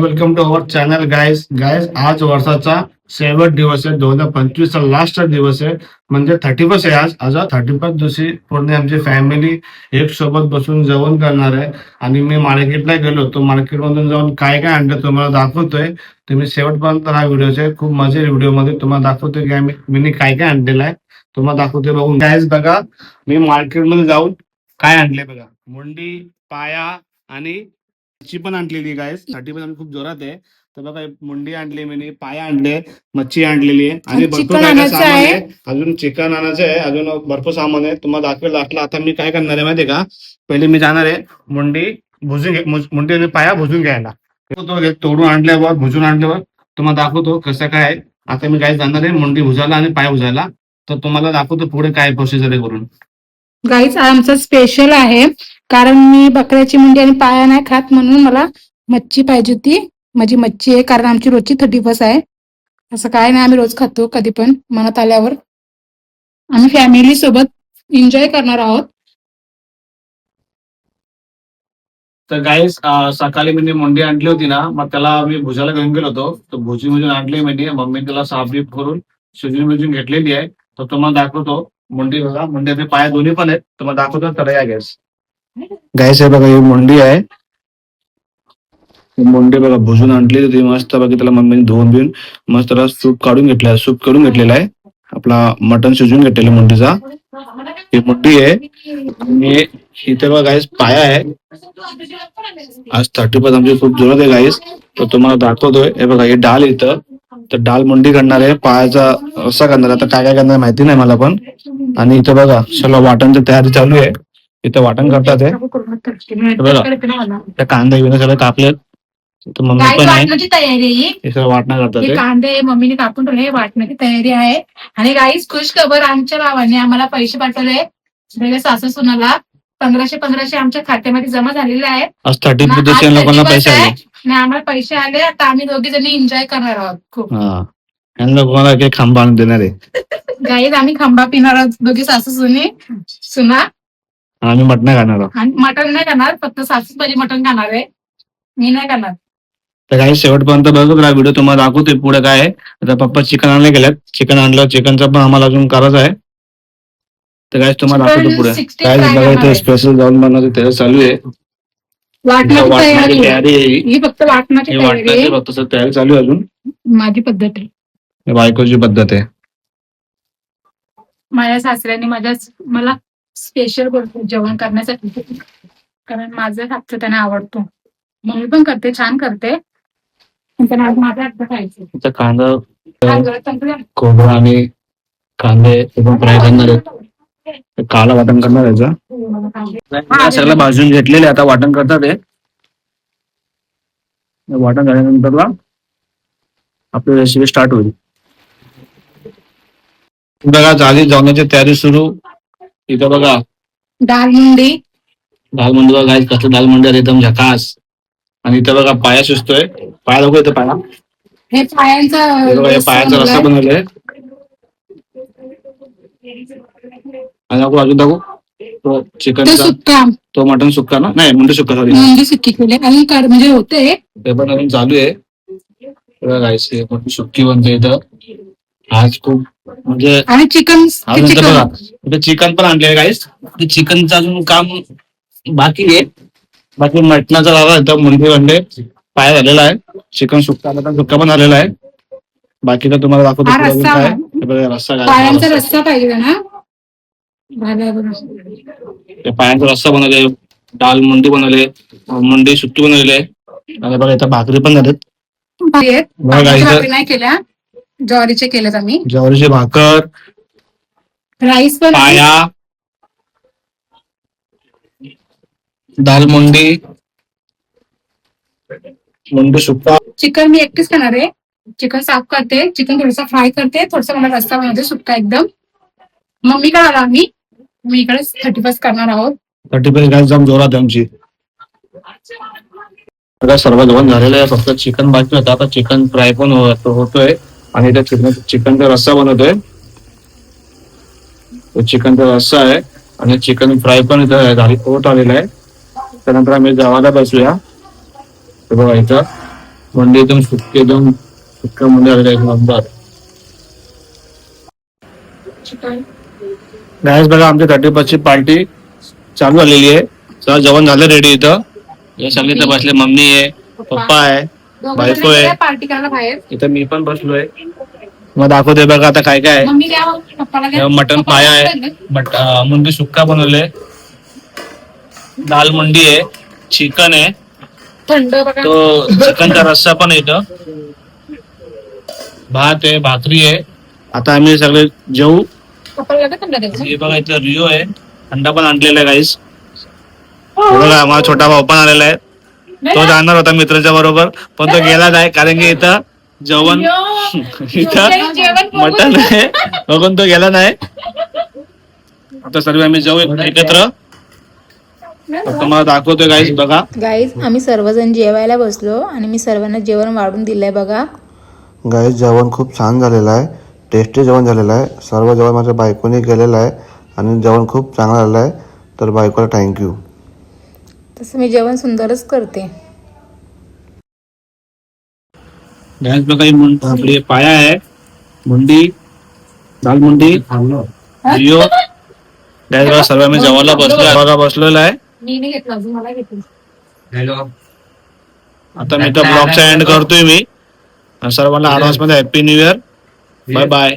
Welcome to our channel guys आज वर्षाचा शेवट दिवस आहे. 2025चा लास्ट दिवस आहे, म्हणजे 31 आहे. आज 31 दिवशी पूर्ण आमची फॅमिली एक सोबत बसून जेवण करणार आहे. आणि मी मार्केटला गेलो होतो. मार्केटमधून जाऊन काय काय आणलं तुम्हाला दाखवतोय. तुम्ही शेवटपर्यंत हा व्हिडिओ आहे. खूप मजा येईल व्हिडिओमध्ये. तुम्हाला दाखवतोय की मी काय काय आणलेलं आहे, तुम्हाला दाखवतोय. बघून गायज बघा, मी मार्केटमध्ये जाऊन काय आणले बघा. मुंडी, पाया आणि मच्छी पण आणलेली गायस. 31 आम्ही खूप जोरात आहे. तर बघा, मुंडी आणली, मी पाया आणले, मच्छी आणलेली आहे आणि भरपूर काय काय सामान आहे. अजून चिकन आणायचं आहे, अजून भरपूर सामान आहे. तुम्हाला दाखवेल लास्टला. आता मी काय करणार आहे माहितीये का, पहिले मी जाणार आहे मुंडी मुंडी आणि पाया भुजून घ्यायला. तो तोडून आणल्यावर, भुजून आणल्यावर तुम्हाला दाखवतो कसं काय आहे. आता मी काय जाणार आहे मुंडी भुजायला आणि पाया भुजायला. तर तुम्हाला दाखवतो पुढे काय प्रोसिजर आहे करून. गाईच आमचं स्पेशल आहे, कारण मी बकऱ्याची मुंडी आणि पाया नाही खात, म्हणून मला मच्छी पाहिजे होती. माझी मच्छी आहे, कारण आमची रोजची 31 आहे. असं काय नाही, आम्ही रोज खातो, कधी पण मनात आल्यावर. आम्ही फॅमिली सोबत एन्जॉय करणार आहोत. तर गाईस, सकाळी मी मुंडी आणली होती ना, मग त्याला मी भुजायला घेऊन गेलो होतो. तर भुजी भुजून आणली म्हणजे मम्मी त्याला साफबीफ करून शिजून बिजून घेतलेली आहे. तर तुम्हाला दाखवतो मुंडी. बघा, मुंडी आणि पाया दोन्ही पण आहेत. तुम्हाला दाखवतो. तर या गाईस हे बघा, ही मुंडी आहे. मुंडी बघा भुजून आणली होती मस्त. बघा, त्याला मम्मीने धुवून बिवून मस्त त्याला सूप काढून घेतलेला आहे. आपला मटण शिजून घेतलेला मुंडीचा. ही मुंडी आहे. आणि इथे बघा गाईस पाया आहे. आज 31 आमची खूप जोरात आहे गाईस. तर तुम्हाला दाखवतोय. हे बघा, हे डाल इथं. तर डाल मुंडी करणार आहे, पायाचा रस्सा करणार आहे. आता काय काय करणार माहिती नाही मला पण. आणि इथं बघा सर्व वाटणची तयारी चालू आहे. इथं वाटण करतात आहे. बघा, कांदा बिंदा सगळं कापले. मम्मी पण वाटण्याची तयारी आहे, वाटणं करतात. कांदे मम्मीने कापून ठेवले, वाटण्याची तयारी आहे. आणि गाईस खुश खबर, आमच्या भावाने आम्हाला पैसे पाठवले. सासू सुनाला 1500 आमच्या खात्यामध्ये जमा झालेले आहेत. आज 30 लोकांना पैसे आले आणि आम्हाला पैसे आले. आता आम्ही दोघी जणी एन्जॉय करणार आहोत खूप. लोकांना काही खांबा आणून देणार आहे. गाईस आम्ही खांबा पिणार आहोत, दोघी सासू सुना. आम्ही मटण खाणार आहोत. आणि मटण नाही खाणार, फक्त सासूच माझी मटण खाणार आहे, मी नाही खाणार. तर काही शेवटपर्यंत बघत राहा व्हिडिओ. तुम्हाला दाखवतोय पुढे काय आहे. आता पप्पा चिकन आणले गेल्यात. चिकन आणलं, चिकनचं पण आम्हाला अजून करायचं आहे. तर काय तुम्हाला दाखवतो पुढे काय बघायचं. स्पेशल जाऊन बनवतो त्याचं चालू आहे. वाटण्याची तयारी ही फक्त वाटण्याची तयारी चालू आहे. अजून माझी पद्धत आहे, बायकोची पद्धत आहे. माझ्या सासऱ्याने मला स्पेशल जेवण करण्यासाठी, कारण माझं हातचं त्यांना आवडतो. मम्मी पण करते, छान करते, पण आज माझा हात खायचं. कांदा, खोबरं आणि कांदे फ्राय करणार आहे. काला वाटण करणार आहे. सगळं भाजून घेतलेले, आता वाटण करतात आहे. वाटण झाल्यानंतर आपली रेसिपी स्टार्ट होईल. बघा, झाली जेवणाची तयारी सुरू. इथं बघा दाल मुंडी बघा गाईस, कसं दाल मुंडी आहे, एकदम झकास. आणि इथं बघा पाया शिजतोय. पाया दाखव, इथं पाया. हे पायाचा रस्सा बनवलाय. आणि अजून दाखवू तो चिकनचा, तो मटन सुक्का ना, नाही मुंडी सुक्का, सॉरी मुंडी सुक्की केली म्हणजे होते. ते पण अजून चालू आहे. गाईस सुक्की बनते इथं आज खूप, म्हणजे आणि चिकन बघा इथे चिकन पण आणले गाईस. चिकनचं अजून काम बाकी आहे. बाकी मटणाचा झाला, इथं मुंडी बनले, पाया झालेला आहे. चिकन सुक्का पण झालेला आहे. बाकी तर तुम्हाला दाखवतो पायांचा रस्सा पाहिजे ना. पायांचा रस्सा बनवले, डाल मुंडी बनवले, मुंडी सुक्की बनवले. आणि बघा इथं भाकरी पण झालेत. नाही केल्या, ज्वारीचे केलेत आम्ही. ज्वारीचे भाकर, राईस पण, पाया, दाल मुंडी, मुंडी सुक्का. चिकन मी एकटीच खाणार आहे. चिकन साफ करते, चिकन थोडंसं फ्राय करते, थोडंसं मला रस्सा बनवते सुक्का एकदम. मम्मीकडे आला आम्ही, मी इकडे 31 करणार आहोत. 31 गाईस जाम जोरात आमची. सर्व जेवण झालेलं आहे, फक्त चिकन बाकी होतं. आता चिकन फ्राय पण होतोय. आणि इथे चिकनचा रस्सा बनवतोय. चिकनचा रस्सा आहे आणि चिकन फ्राय पण इथं होत आलेला आहे. त्यानंतर आम्ही जेवायला बसूया. बघा इथं मुंडी एकदम सुक्के एकदम सुक्का मुंडी आलेला एक नंबर. गाईस बघा आमची 31 ची पार्टी चालू झालेली आहे. सगळं जेवण झालं रेडी इथं. हे सगळे इथं बसले. मम्मी आहे, पप्पा आहे, बायको आहे, पार्टी करायला बाहेर. इथं मी पण बसलोय. मग दाखवते बघा आता काय काय आहे. मम्मी द्या पप्पाला द्या. मटन पाया आहे, मुंडी सुक्का बनवले, दाल मुंडी आहे, चिकन आहे, थंड बघा. तो चिकनचा रस्सा पण आहे इथं, भात आहे, भाकरी आहे. आता आम्ही सगळे जेवू. पप्पाला द्या थंड द्यायचं. हे बघा इथं रिओ आहे, थंडा पण आणलेला आहे गाईस. बघा माझा छोटा भाऊ पण आलेला आहे. तो जाणार होता मित्राच्या बरोबर पण तो गेला नाही कारण की इथं जेवण इथं मटन आहे बघून तो गेला नाही. आता सर्व आम्ही जाऊ एकत्र. तुम्हाला दाखवतोय गाईस बघा. गाईज आम्ही सर्वजण जेवायला बसलो आणि मी सर्वांना जेवण वाढून दिलंय बघा. गाईस जेवण खूप छान झालेलं आहे, टेस्टी जेवण झालेलं आहे. सर्व जेवण माझ्या बायकोने केलेलं आहे आणि जेवण खूप चांगलं झालेलं आहे. तर बायकोला थँक्यू. तसं मी जेवण सुंदरच करते. गॅस बघा आपली पाया आहे, मुंडी, दाल मुंडी, रिओ. गॅस बघा सर्व आम्ही जेवायला बसलेलो आहे. मी नाही घेतलं अजून, मला घेतलं. आता मी तर ब्लॉगचा एंड करतोय मी. सर्वांना ऍडव्हान्स मध्ये happy new year. Bye bye.